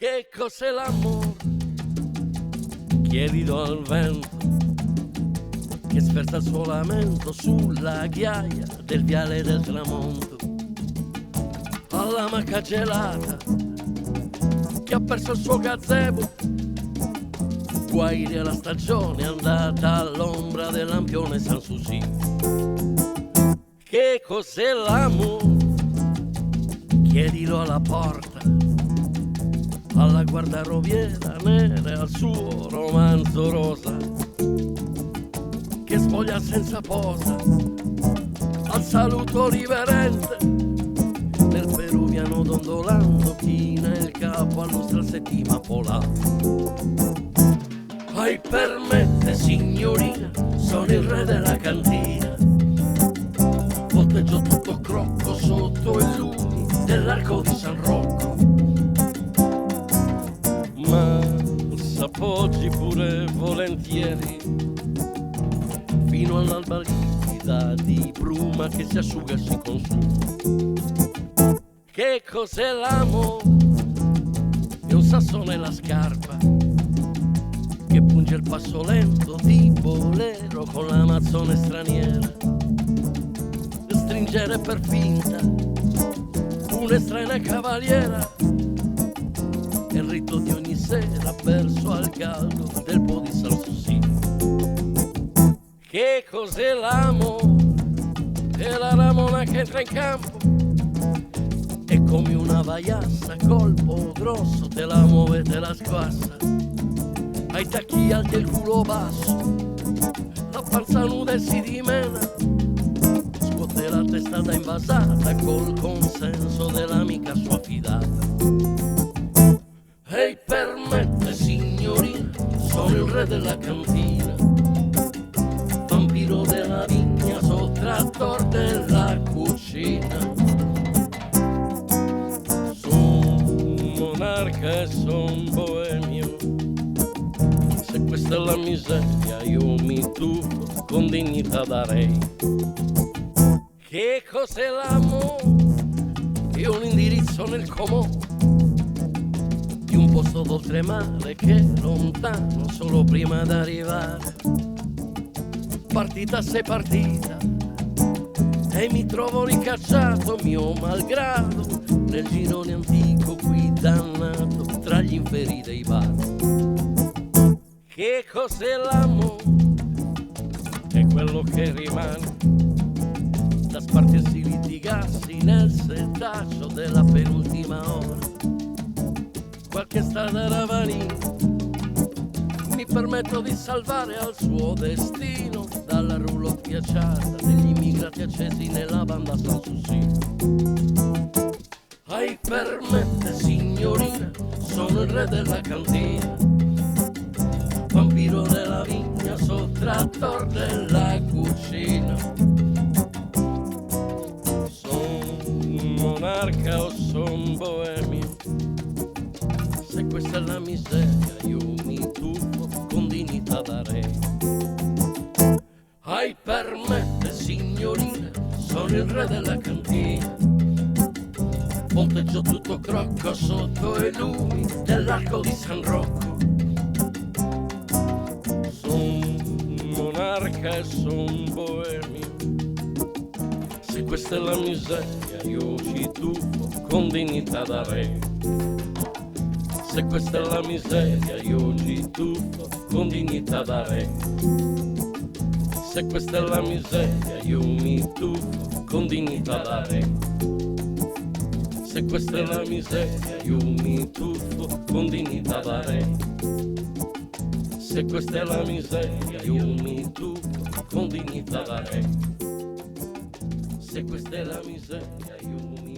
Che cos'è l'amore? Chiedilo al vento che sferza il suo lamento sulla ghiaia del viale del tramonto, alla maca gelata che ha perso il suo gazebo, guairi alla stagione andata all'ombra del lampione Sanssouci. Che cos'è l'amore? Chiedilo alla porta, alla guardarobiera nera e al suo romanzo rosa che svoglia senza posa, al saluto riverente del peruviano dondolando china il capo all'ustra settima polare. Ai permette signorina, sono il re della cantina, volteggio tutto crocco sotto i lumi dell'arco di San Rocco, ma s'appoggi pure volentieri fino all'alba livida di bruma che si asciuga e si consuma. Che cos'è l'amore? È un sasso nella scarpa che punge il passo lento di bolero con l'amazzone straniera, stringere per finta un'estraena cavaliera, è il rito di ogni sera verso al caldo del po' di Sanssouci. Che cos'è l'amore? È la ramona che entra in campo e come una vaiassa colpo grosso te la muove e te la squassa, ai tacchi alti e il culo basso, la panza nuda e si dimena, scuote la testata invasata col consenso dell'amica sua fidata. Ehi, permette signorina, sono il re della cantina, vampiro della vigna, sottrattor della cucina, son monarca e son boemio, se questa è la miseria io mi tuffo con dignità darei. Che cos'è l'amore? È un indirizzo nel comò di un posto d'oltremare che è lontano solo prima d'arrivare. Partita sei partita e mi trovo ricacciato mio malgrado nel girone antico qui dannato tra gli inferi dei bar. Che cos'è l'amore? È quello che rimane da spartirsi litigarsi nel setaccio della penultima ora. Qualche strada ravanina mi permetto di salvare al suo destino dalla roulotte ghiacciata degli immigrati accesi nella banda Sanssouci. Ai permette signorina, sono il re della cantina, vampiro della vigna, sottrattor della cucina, son monarca o son boemio, se questa è la miseria io mi tuffo con dignità darei. Ai permette signorina, sono il re della cantina, volteggio tutto crocco sotto i lumi dell'arco di San Rocco, son monarca e son boemio, se questa è la miseria io ci tuffo con dignità darei. Se questa è la miseria io ci tuffo con dignità darei. Se questa è la miseria io mi tuffo con dignità darei. Se questa è la miseria io mi tuffo con dignità darei. Se questa è la miseria io mi tuffo con dignità darei. Se questa è la miseria io mi